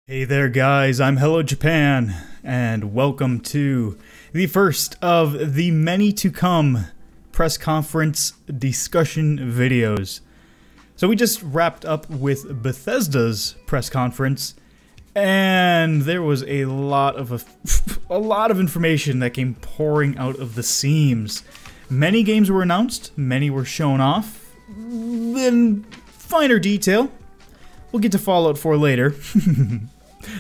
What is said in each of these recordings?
Hey there guys, I'm Hello Japan, and welcome to the first of the many to come press conference discussion videos. So we just wrapped up with Bethesda's press conference, and there was a lot of information that came pouring out of the seams. Many games were announced, many were shown off, in finer detail. We'll get to Fallout 4 later.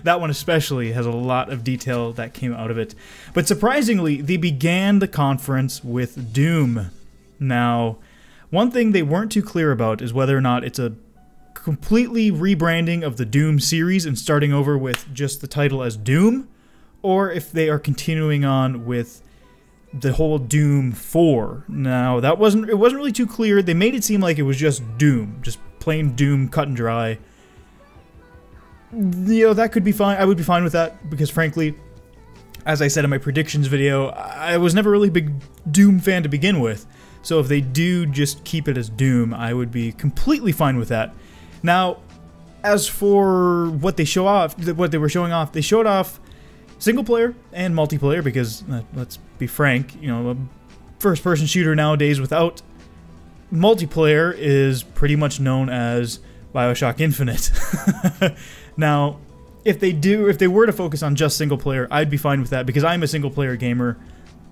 That one especially has a lot of detail that came out of it. But surprisingly, they began the conference with Doom. Now, one thing they weren't too clear about is whether or not it's a completely rebranding of the Doom series and starting over with just the title as Doom, or if they are continuing on with the whole Doom 4. Now, it wasn't really too clear. They made it seem like it was just Doom, just plain Doom, cut and dry. You know, that could be fine. I would be fine with that, because frankly, as I said in my predictions video, I was never really a big Doom fan to begin with. So if they do just keep it as Doom, I would be completely fine with that. Now, as for what they show off, what they were showing off, they showed off single player and multiplayer, because let's be frank, you know, a first-person shooter nowadays without multiplayer is pretty much known as BioShock Infinite. Now, if they were to focus on just single player, I'd be fine with that, because I'm a single player gamer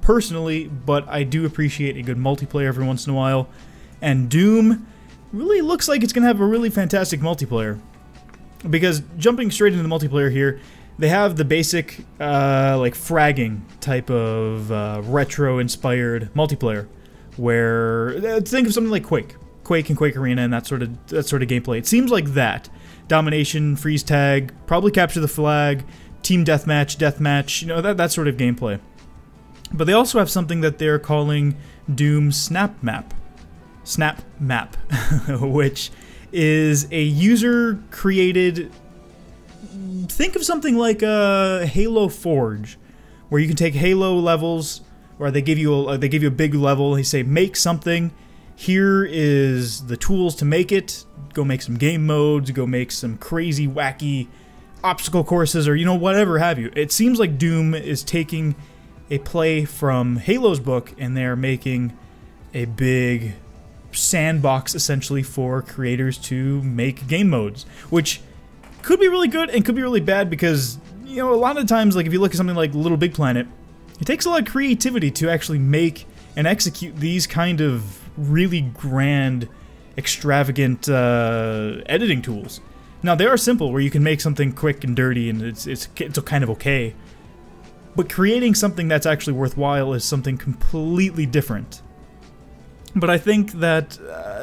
personally, but I do appreciate a good multiplayer every once in a while, and Doom really looks like it's gonna have a really fantastic multiplayer. Because jumping straight into the multiplayer here, they have the basic like fragging type of retro-inspired multiplayer, where think of something like Quake and Quake Arena and that sort of gameplay. It seems like that. Domination, freeze tag, probably capture the flag, team deathmatch, you know, that sort of gameplay. But they also have something that they're calling Doom Snap Map, which is a user-created. Think of something like a Halo Forge, where you can take Halo levels, or they give you a big level. They say make something. Here is the tools to make it. Go make some game modes, go make some crazy, wacky obstacle courses, or, you know, whatever have you. It seems like Doom is taking a play from Halo's book, and they're making a big sandbox, essentially, for creators to make game modes, which could be really good and could be really bad, because, you know, a lot of times, like, if you look at something like Little Big Planet, it takes a lot of creativity to actually make and execute these kind of really grand, extravagant editing tools. Now, they are simple, where you can make something quick and dirty, and it's kind of okay. But creating something that's actually worthwhile is something completely different. But I think that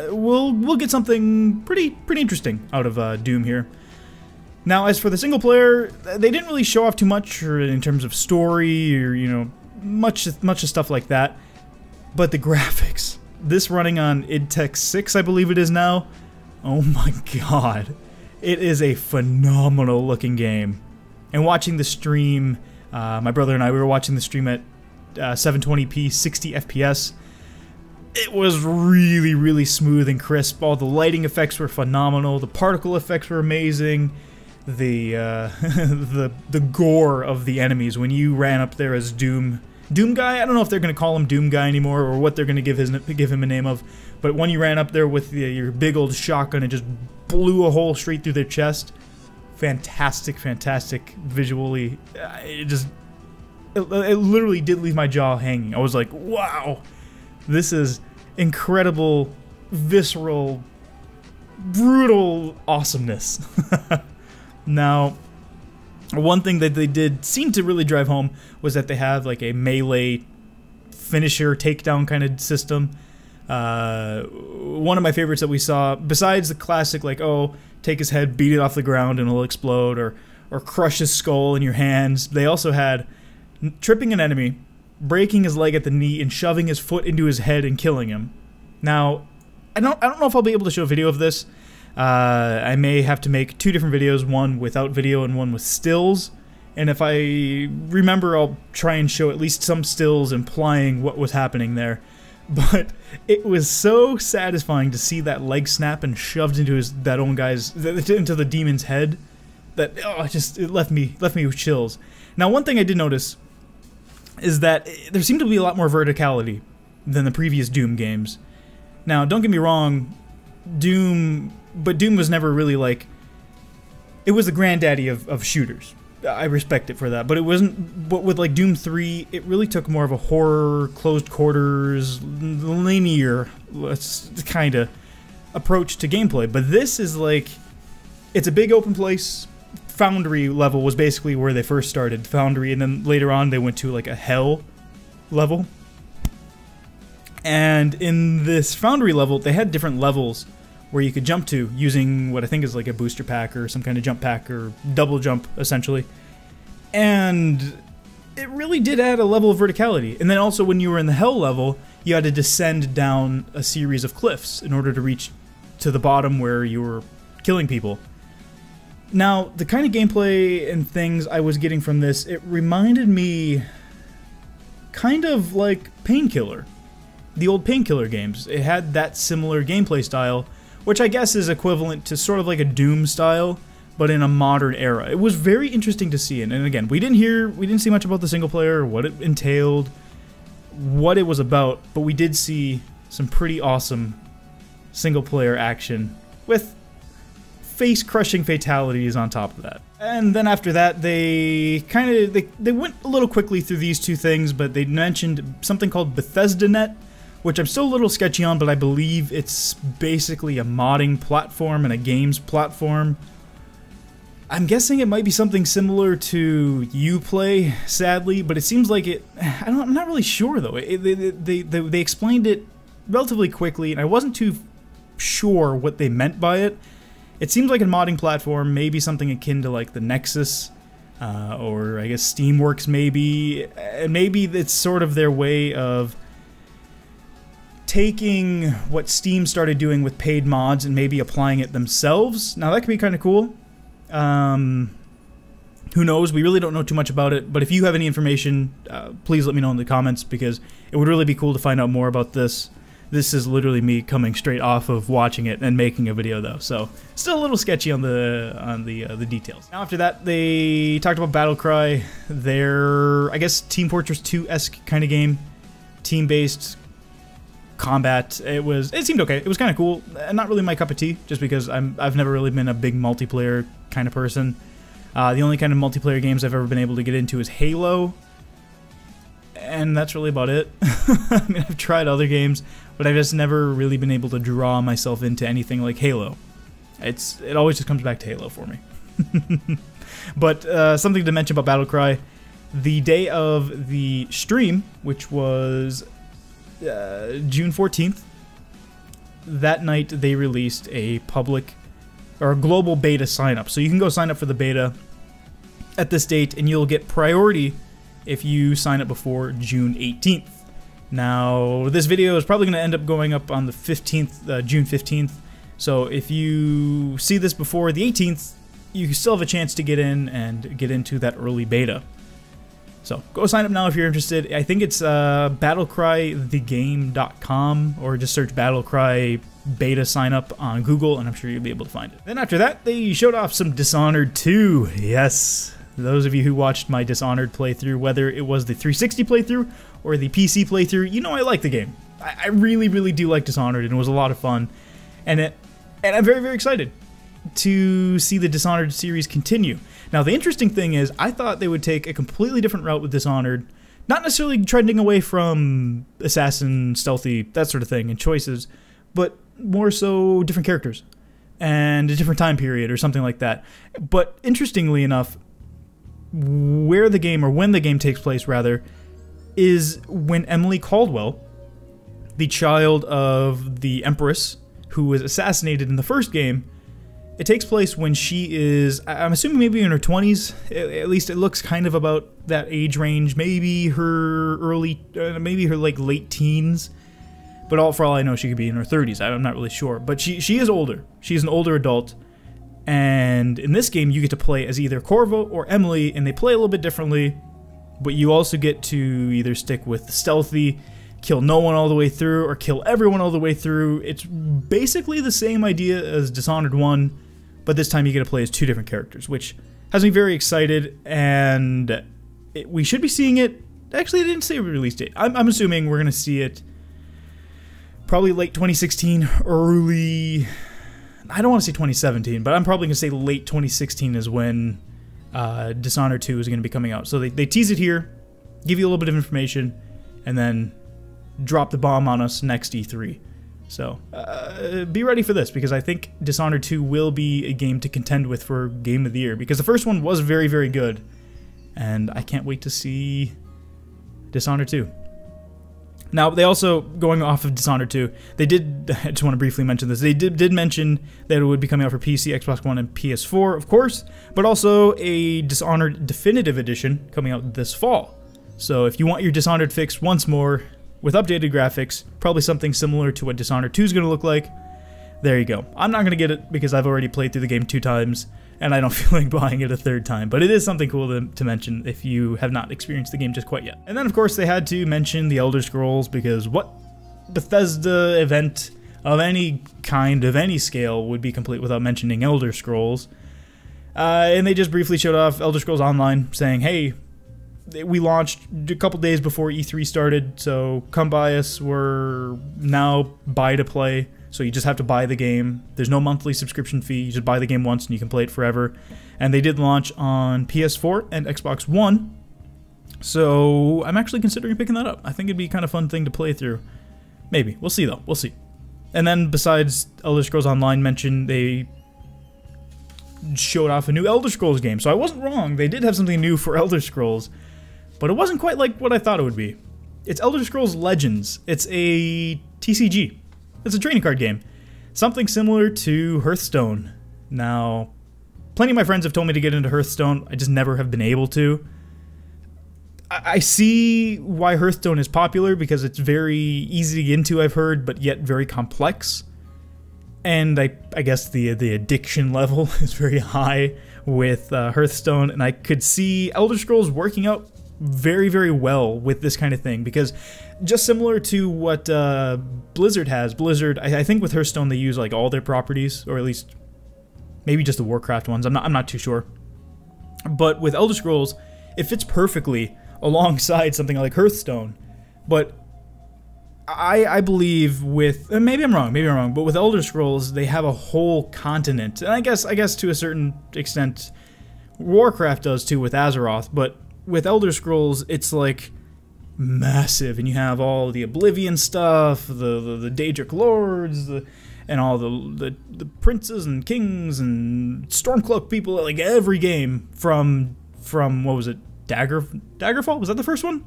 we'll get something pretty interesting out of Doom here. Now, as for the single player, they didn't really show off too much in terms of story, or, you know, much of stuff like that. But the graphics, this running on id Tech 6, I believe it is now. Oh my god. It is a phenomenal looking game. And watching the stream, my brother and I, we were watching the stream at 720p, 60 FPS. It was really smooth and crisp. All the lighting effects were phenomenal. The particle effects were amazing. The the gore of the enemies when you ran up there as Doom Guy. I don't know if they're going to call him Doom Guy anymore, or what they're going to give him a name of. But when you ran up there with your big old shotgun and just blew a hole straight through their chest, fantastic visually. It literally did leave my jaw hanging. I was like, wow, this is incredible, visceral, brutal awesomeness. Now, one thing that they did seem to really drive home was that they have like a melee finisher takedown kind of system. One of my favorites that we saw, besides the classic like, oh, take his head, beat it off the ground and it'll explode, or crush his skull in your hands, they also had tripping an enemy, breaking his leg at the knee, and shoving his foot into his head and killing him. Now, I don't know if I'll be able to show a video of this. I may have to make two different videos, one without video and one with stills, and if I remember, I'll try and show at least some stills implying what was happening there. But it was so satisfying to see that leg snap and shoved into into the demon's head. that it left me with chills. Now, one thing I did notice is that there seemed to be a lot more verticality than the previous Doom games. Now, don't get me wrong, Doom was never really like, it was the granddaddy of shooters. I respect it for that, but it wasn't. But with like Doom 3, it really took more of a horror, closed quarters, linear, kind of approach to gameplay. But this is like, it's a big open place. Foundry level was basically where they first started, Foundry, and then later on they went to like a hell level. And in this Foundry level, they had different levels where you could jump to using what I think is like a booster pack or some kind of jump pack or double jump, essentially. And it really did add a level of verticality. And then also when you were in the hell level, you had to descend down a series of cliffs in order to reach to the bottom where you were killing people. Now, the kind of gameplay and things I was getting from this, it reminded me kind of like Painkiller. The old Painkiller games. It had that similar gameplay style, which I guess is equivalent to sort of like a Doom style, but in a modern era. It was very interesting to see, and again, we didn't see much about the single player, what it entailed, what it was about, but we did see some pretty awesome single player action with face-crushing fatalities on top of that. And then after that, they went a little quickly through these two things, but they mentioned something called Bethesda Net, which I'm still a little sketchy on, but I believe it's basically a modding platform and a games platform. I'm guessing it might be something similar to Uplay, sadly, but it seems like it. I'm not really sure though. They explained it relatively quickly, and I wasn't too sure what they meant by it. It seems like a modding platform, maybe something akin to like the Nexus, or I guess Steamworks maybe, and maybe it's sort of their way of taking what Steam started doing with paid mods and maybe applying it themselves. Now that could be kind of cool. Who knows? We really don't know too much about it, but if you have any information, please let me know in the comments, because it would really be cool to find out more about this. This is literally me coming straight off of watching it and making a video though, so still a little sketchy on the details. Now after that, they talked about Battlecry, their, I guess, Team Fortress 2-esque kind of game, team-based combat. It seemed okay. It was kind of cool. Not really my cup of tea, just because I've never really been a big multiplayer kind of person. The only kind of multiplayer games I've ever been able to get into is Halo, and that's really about it. I mean, I've tried other games, but I've just never really been able to draw myself into anything like Halo. It always just comes back to Halo for me. But something to mention about Battlecry, the day of the stream, which was June 14th, that night they released a public or a global beta sign up. So you can go sign up for the beta at this date, and you'll get priority if you sign up before June 18th. Now, this video is probably going to end up going up on the 15th, June 15th. So if you see this before the 18th, you still have a chance to get in and get into that early beta. So go sign up now if you're interested. I think it's battlecrythegame.com, or just search Battlecry beta sign up on Google, and I'm sure you'll be able to find it. Then after that, they showed off some Dishonored 2. Yes, those of you who watched my Dishonored playthrough, whether it was the 360 playthrough or the PC playthrough, you know I like the game. I really, really do like Dishonored, and it was a lot of fun. And I'm very, very excited to see the Dishonored series continue. Now, the interesting thing is, I thought they would take a completely different route with Dishonored, not necessarily trending away from assassin, stealthy, that sort of thing, and choices, but more so different characters and a different time period or something like that. But interestingly enough, when the game takes place, rather, is when Emily Caldwell, the child of the Empress who was assassinated in the first game, it takes place when she is, I'm assuming maybe in her 20s, at least it looks kind of about that age range, maybe her maybe her like late teens, but for all I know she could be in her 30s, I'm not really sure, but she is older, she's an older adult, and in this game you get to play as either Corvo or Emily, and they play a little bit differently, but you also get to either stick with stealthy, kill no one all the way through, or kill everyone all the way through. It's basically the same idea as Dishonored 1, but this time you get to play as 2 different characters, which has me very excited, and we should be seeing it. Actually, I didn't say a release date. I'm assuming we're going to see it probably late 2016, early... I don't want to say 2017, but I'm probably going to say late 2016 is when Dishonored 2 is going to be coming out. So they tease it here, give you a little bit of information, and then drop the bomb on us next E3. So be ready for this, because I think Dishonored 2 will be a game to contend with for Game of the Year, because the first one was very, very good, and I can't wait to see Dishonored 2. Now, they also, going off of Dishonored 2, they did, I just want to briefly mention this, they did mention that it would be coming out for PC, Xbox One, and PS4, of course, but also a Dishonored Definitive Edition coming out this fall. So if you want your Dishonored fix once more, with updated graphics, probably something similar to what Dishonored 2 is going to look like, there you go. I'm not going to get it because I've already played through the game 2 times, and I don't feel like buying it a 3rd time, but it is something cool to mention if you have not experienced the game just quite yet. And then, of course, they had to mention the Elder Scrolls, because what Bethesda event of any kind, of any scale, would be complete without mentioning Elder Scrolls. And they just briefly showed off Elder Scrolls Online, saying, hey, we launched a couple days before E3 started, so come buy us. We're now buy to play. So you just have to buy the game. There's no monthly subscription fee. You just buy the game once and you can play it forever. And they did launch on PS4 and Xbox One. So I'm actually considering picking that up. I think it'd be a kind of fun thing to play through. Maybe. We'll see, though. We'll see. And then besides Elder Scrolls Online mentioned, they showed off a new Elder Scrolls game. So I wasn't wrong. They did have something new for Elder Scrolls. But it wasn't quite like what I thought it would be. It's Elder Scrolls Legends. It's a TCG. It's a trading card game. Something similar to Hearthstone. Now, plenty of my friends have told me to get into Hearthstone. I just never have been able to. I see why Hearthstone is popular, because it's very easy to get into, I've heard, but yet very complex. And I guess the addiction level is very high with Hearthstone, and I could see Elder Scrolls working out very, very well with this kind of thing, because just similar to what Blizzard has, I think with Hearthstone they use like all their properties, or at least maybe just the Warcraft ones, I'm not too sure. But with Elder Scrolls, it fits perfectly alongside something like Hearthstone. But I believe with, and maybe I'm wrong, but with Elder Scrolls they have a whole continent, and I guess to a certain extent Warcraft does too with Azeroth, but with Elder Scrolls, it's like massive, and you have all the Oblivion stuff, the Daedric Lords, and all the princes and kings and Stormcloak people, like every game from what was it, Daggerfall? Was that the first one?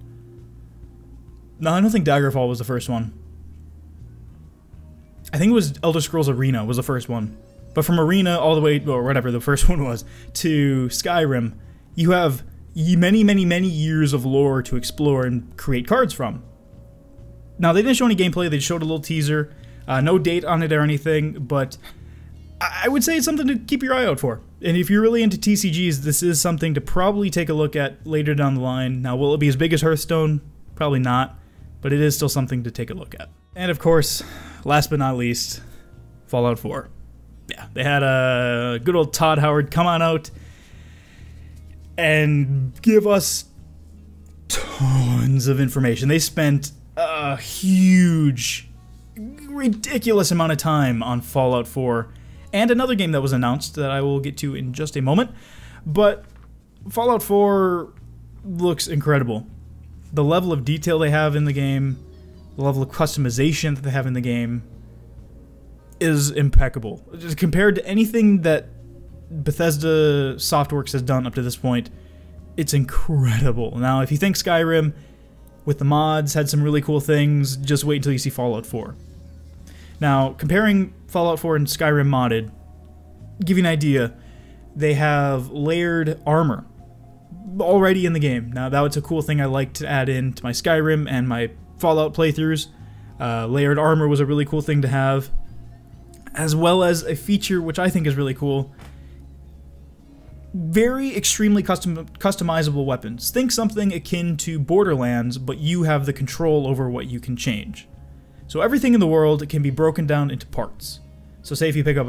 No, I don't think Daggerfall was the first one. I think it was Elder Scrolls Arena was the first one. But from Arena all the way, or whatever the first one was, to Skyrim, you have many, many, many years of lore to explore and create cards from. Now, they didn't show any gameplay, they showed a little teaser, no date on it or anything, but I would say it's something to keep your eye out for. And if you're really into TCGs, this is something to probably take a look at later down the line. Now, will it be as big as Hearthstone? Probably not, but it is still something to take a look at. And of course, last but not least, Fallout 4. Yeah, they had a good old Todd Howard come on out and give us tons of information. They spent a huge, ridiculous amount of time on Fallout 4 and another game that was announced that I will get to in just a moment. But Fallout 4 looks incredible. The level of detail they have in the game, the level of customization that they have in the game is impeccable. Just compared to anything that Bethesda Softworks has done up to this point, it's incredible. Now, if you think Skyrim, with the mods, had some really cool things, just wait until you see Fallout 4. Now, comparing Fallout 4 and Skyrim modded, give you an idea, they have layered armor already in the game. Now, that was a cool thing I like to add in to my Skyrim and my Fallout playthroughs. Layered armor was a really cool thing to have, as well as a feature which I think is really cool. Very extremely customizable weapons. Think something akin to Borderlands, but you have the control over what you can change. So everything in the world can be broken down into parts. So say if you pick up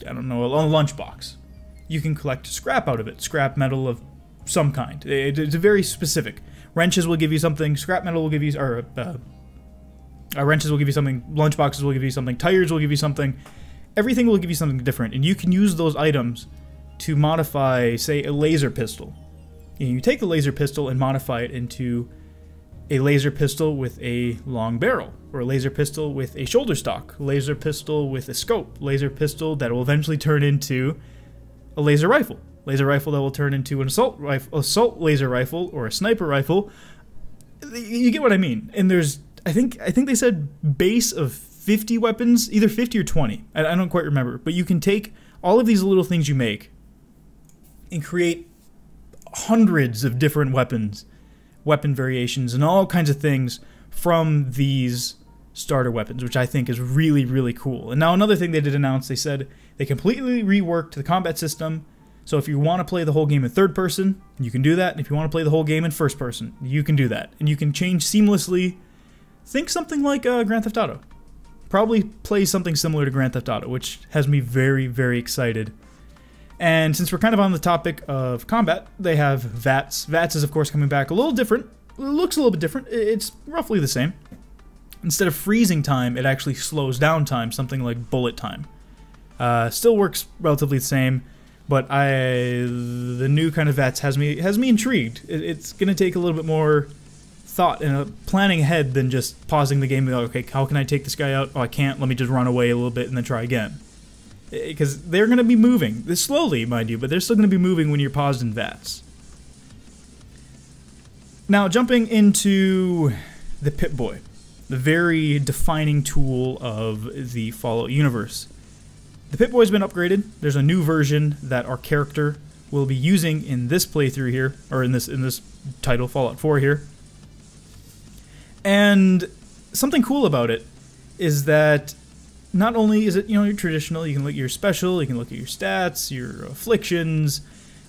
I don't know, a lunchbox. You can collect scrap out of it, scrap metal of some kind. It's very specific. Wrenches will give you something, scrap metal will give you, or wrenches will give you something, lunchboxes will give you something, tires will give you something. Everything will give you something different, and you can use those items to modify, say, a laser pistol. And you take the laser pistol and modify it into a laser pistol with a long barrel, or a laser pistol with a shoulder stock, laser pistol with a scope, laser pistol that will eventually turn into a laser rifle that will turn into an assault laser rifle, or a sniper rifle. You get what I mean. And there's, I think they said base of 50 weapons, either 50 or 20. I don't quite remember, but you can take all of these little things you make and create hundreds of different weapon variations, and all kinds of things from these starter weapons, which I think is really, really cool. And now another thing they did announce, they said they completely reworked the combat system. So if you want to play the whole game in third person, you can do that. And if you want to play the whole game in first person, you can do that. And you can change seamlessly. Think something like Grand Theft Auto. Probably play something similar to Grand Theft Auto, which has me very, very excited. And since we're kind of on the topic of combat, they have VATS. VATS is, of course, coming back a little different. It looks a little bit different. It's roughly the same. Instead of freezing time, it actually slows down time, something like bullet time. Still works relatively the same, but the new kind of VATS has me intrigued. It's going to take a little bit more thought and planning ahead than just pausing the game and go, okay, how can I take this guy out? Oh, I can't. Let me just run away a little bit and then try again. Because they're going to be moving. They're slowly, mind you, but they're still going to be moving when you're paused in VATS. Now, jumping into the Pip-Boy, the very defining tool of the Fallout universe. The Pip-Boy's been upgraded. There's a new version that our character will be using in this playthrough here, or in this title, Fallout 4 here. And something cool about it is that not only is it, your traditional, you can look at your special, you can look at your stats, your afflictions,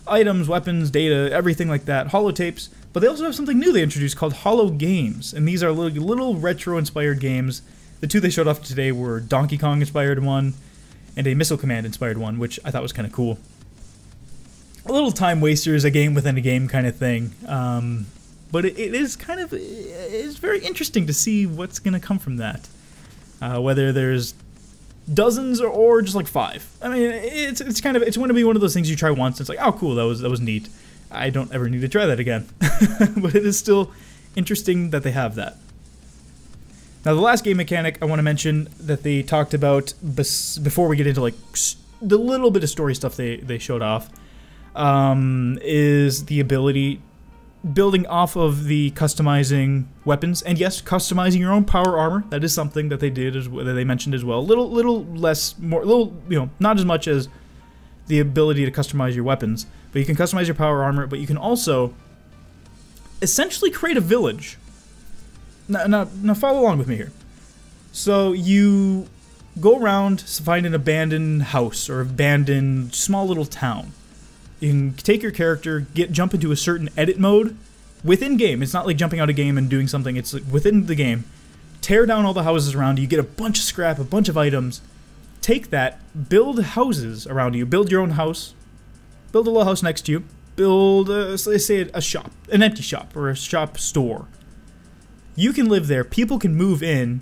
items, weapons, data, everything like that, holotapes, but they also have something new they introduced called holo games, and these are little retro-inspired games. The two they showed off today were Donkey Kong-inspired one, and a Missile Command-inspired one, which I thought was kind of cool. A little time wasters, a game within a game kind of thing, but it is kind of, it's very interesting to see what's going to come from that. Whether there's dozens or just like 5. I mean, it's going to be one of those things you try once and it's like, oh cool, that was neat. I don't ever need to try that again. But it is still interesting that they have that. Now the last game mechanic I want to mention that they talked about before we get into like the little bit of story stuff they showed off is the ability, building off of the customizing weapons, and yes, customizing your own power armor. That is something that they did, that they mentioned as well. Little less, not as much as the ability to customize your weapons, but you can customize your power armor. But you can also essentially create a village. Now follow along with me here. So you go around, find an abandoned house or abandoned small little town. You can take your character, jump into a certain edit mode within game. It's not like jumping out of game and doing something. It's like within the game. Tear down all the houses around you. You get a bunch of scrap, a bunch of items. Take that, build houses around you. Build your own house. Build a little house next to you. Build, let's say, a shop, an empty shop or a shop store. You can live there. People can move in.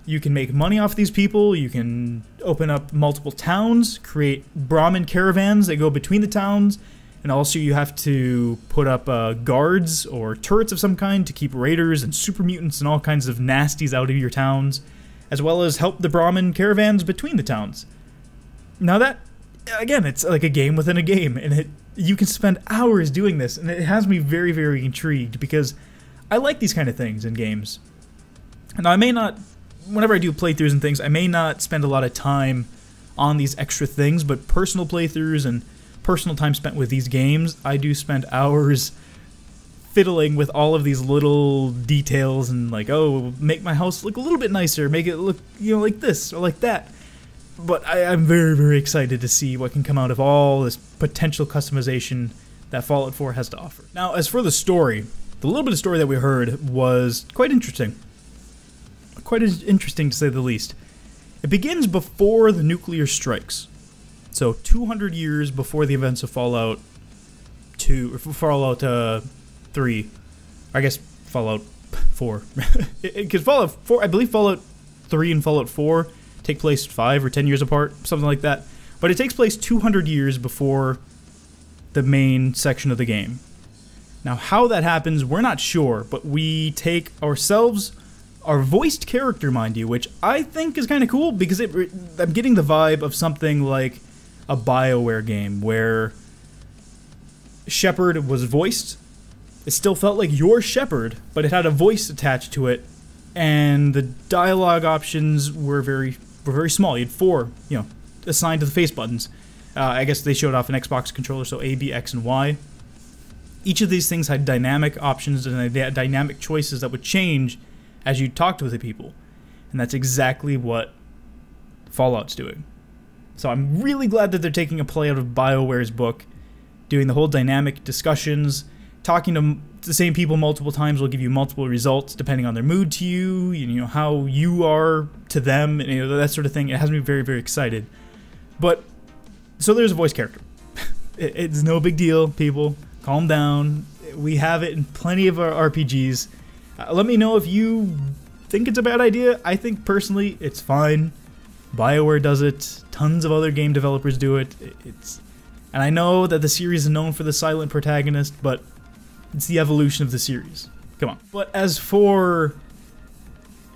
You can make money off these people. You can open up multiple towns, create Brahmin caravans that go between the towns, and also you have to put up guards or turrets of some kind to keep raiders and super mutants and all kinds of nasties out of your towns, as well as help the Brahmin caravans between the towns. Now that, again, it's like a game within a game, and you can spend hours doing this, and it has me very, very intrigued because I like these kind of things in games. Now I may not, whenever I do playthroughs and things, I may not spend a lot of time on these extra things, but personal playthroughs and personal time spent with these games, I do spend hours fiddling with all of these little details and like, oh, make my house look a little bit nicer, make it look, like this or like that. But I'm very, very excited to see what can come out of all this potential customization that Fallout 4 has to offer. Now, as for the story, the little bit of story that we heard was quite interesting. Quite interesting to say the least. It begins before the nuclear strikes. So 200 years before the events of Fallout 2, or Fallout 3, I guess Fallout 4. Because Fallout 4, I believe Fallout 3 and Fallout 4 take place 5 or 10 years apart, something like that. But it takes place 200 years before the main section of the game. Now, how that happens, we're not sure, but we take ourselves, our voiced character, mind you, which I think is kind of cool, because I'm getting the vibe of something like a BioWare game, where Shepard was voiced. It still felt like your Shepard, but it had a voice attached to it, and the dialogue options were very small. You had 4, assigned to the face buttons. I guess they showed off an Xbox controller, so A, B, X, and Y. Each of these things had dynamic options and dynamic choices that would change as you talked with the people. And that's exactly what Fallout's doing. So I'm really glad that they're taking a play out of BioWare's book, doing the whole dynamic discussions, talking to the same people multiple times will give you multiple results depending on their mood to you, how you are to them, and, that sort of thing. It has me very, very excited. But, so there's a voice character. It's no big deal, people. Calm down. We have it in plenty of our RPGs. Let me know if you think it's a bad idea. I think, personally, it's fine. BioWare does it. Tons of other game developers do it. And I know that the series is known for the silent protagonist, but it's the evolution of the series. Come on. But as for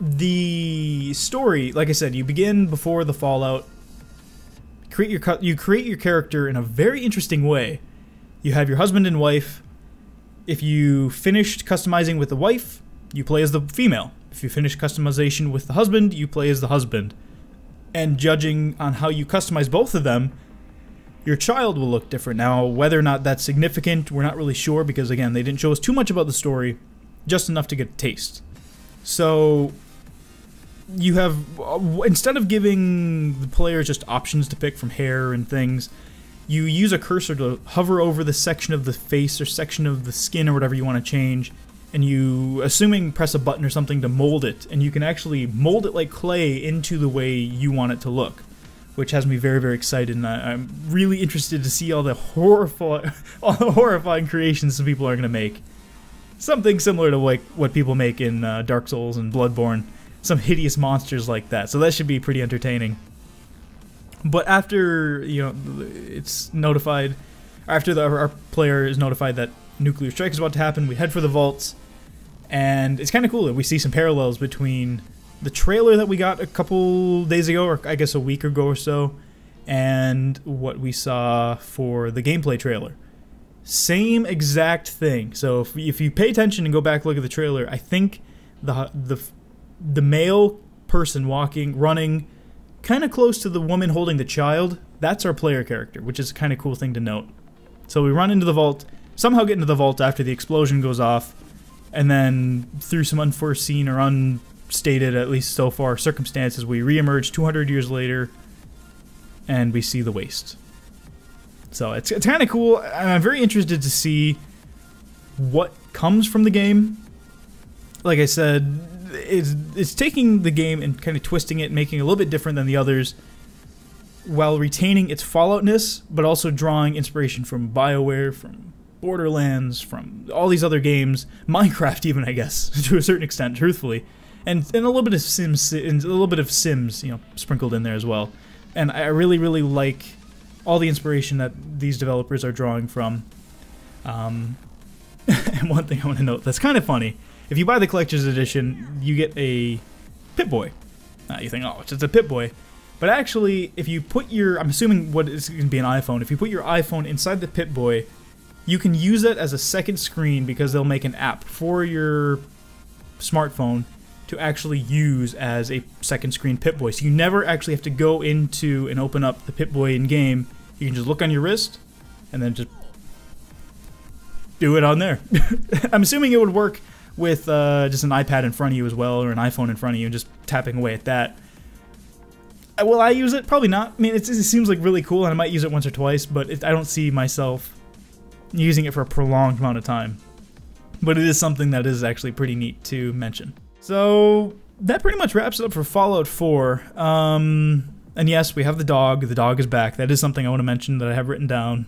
the story, like I said, you begin before the Fallout. You create your character in a very interesting way. You have your husband and wife. If you finished customizing with the wife, you play as the female. If you finish customization with the husband, you play as the husband. And judging on how you customize both of them, your child will look different. Now, whether or not that's significant, we're not really sure, because again, they didn't show us too much about the story, just enough to get a taste. So you have, instead of giving the player just options to pick from hair and things, you use a cursor to hover over the section of the face or section of the skin or whatever you want to change, and you, assuming, press a button or something to mold it, and you can actually mold it like clay into the way you want it to look, which has me very, very excited, and I'm really interested to see all the horrifying creations some people are going to make. Something similar to like what people make in Dark Souls and Bloodborne. Some hideous monsters like that, so that should be pretty entertaining. But after, it's notified, after our player is notified that nuclear strike is about to happen, we head for the vaults, and it's kind of cool that we see some parallels between the trailer that we got a couple days ago, or I guess a week ago or so, and what we saw for the gameplay trailer. Same exact thing. So if you pay attention and go back and look at the trailer, I think the male person running kind of close to the woman holding the child, that's our player character, which is a kind of cool thing to note. So we run into the vault, somehow get into the vault after the explosion goes off, and then through some unforeseen or unstated, at least so far, circumstances, we re-emerge 200 years later, and we see the waste. So it's kind of cool. I'm very interested to see what comes from the game. Like I said, it's taking the game and kind of twisting it, making it a little bit different than the others, while retaining its Falloutness, but also drawing inspiration from BioWare, from Borderlands, from all these other games, Minecraft even, I guess, to a certain extent, truthfully, and a little bit of Sims, sprinkled in there as well. And I really, really like all the inspiration that these developers are drawing from. And one thing I want to note that's kind of funny. If you buy the Collector's Edition, you get a Pip-Boy. You think, oh, it's just a Pip-Boy. But actually, if you put your, I'm assuming what is going to be an iPhone, if you put your iPhone inside the Pip-Boy, you can use it as a second screen, because they'll make an app for your smartphone to actually use as a second screen Pip-Boy. So you never actually have to go into and open up the Pip-Boy in-game. You can just look on your wrist, and then just do it on there. I'm assuming it would work with just an iPad in front of you as well, or an iPhone in front of you, and just tapping away at that. Will I use it? Probably not. I mean, it seems like really cool, and I might use it once or twice, but I don't see myself using it for a prolonged amount of time. But it is something that is actually pretty neat to mention. So that pretty much wraps it up for Fallout 4. And yes, we have the dog. The dog is back. That is something I want to mention that I have written down.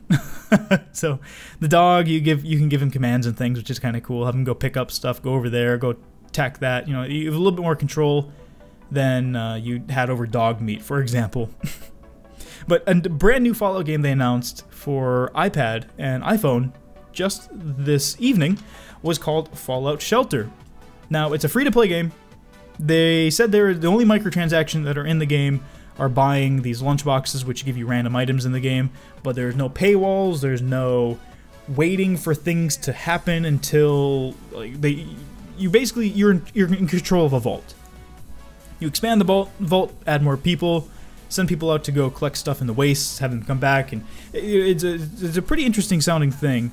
So the dog, you can give him commands and things, which is kind of cool. Have him go pick up stuff, go over there, go attack that. You know, you have a little bit more control than you had over dog meat, for example. But a brand new Fallout game they announced for iPad and iPhone just this evening was called Fallout Shelter. Now, it's a free-to-play game. They said they're the only microtransactions that are in the game are buying these lunchboxes, which give you random items in the game, but there's no paywalls, there's no waiting for things to happen until like you're in control of a vault. You expand the vault, add more people, send people out to go collect stuff in the wastes, have them come back, and it's a pretty interesting sounding thing.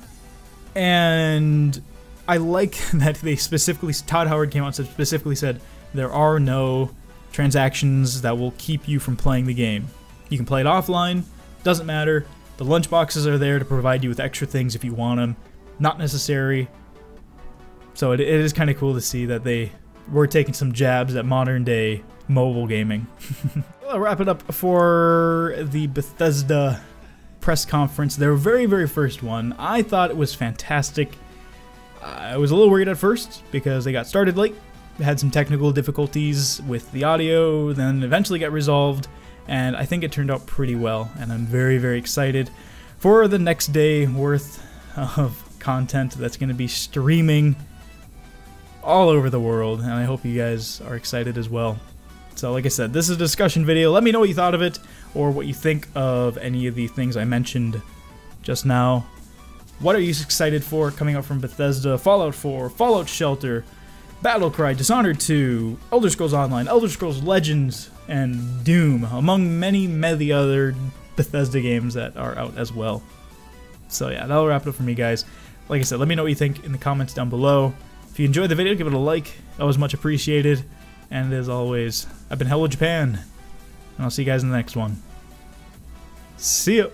And I like that they specifically, Todd Howard came out and specifically said there are no transactions that will keep you from playing the game. You can play it offline, doesn't matter. The lunchboxes are there to provide you with extra things if you want them. Not necessary. So it is kind of cool to see that they were taking some jabs at modern day mobile gaming. I'll wrap it up for the Bethesda press conference. Their very, very first one. I thought it was fantastic. I was a little worried at first because they got started late. Had some technical difficulties with the audio, then eventually got resolved, and I think it turned out pretty well, and I'm very, very excited for the next day worth of content that's going to be streaming all over the world, and I hope you guys are excited as well. So like I said, this is a discussion video. Let me know what you thought of it, or what you think of any of the things I mentioned just now. What are you excited for coming up from Bethesda? Fallout 4, Fallout Shelter, Battlecry, Dishonored II, Elder Scrolls Online, Elder Scrolls Legends, and Doom, among many, many other Bethesda games that are out as well. So yeah, that'll wrap it up for me, guys. Like I said, let me know what you think in the comments down below. If you enjoyed the video, give it a like. That was much appreciated. And as always, I've been Hello Japan, and I'll see you guys in the next one. See ya!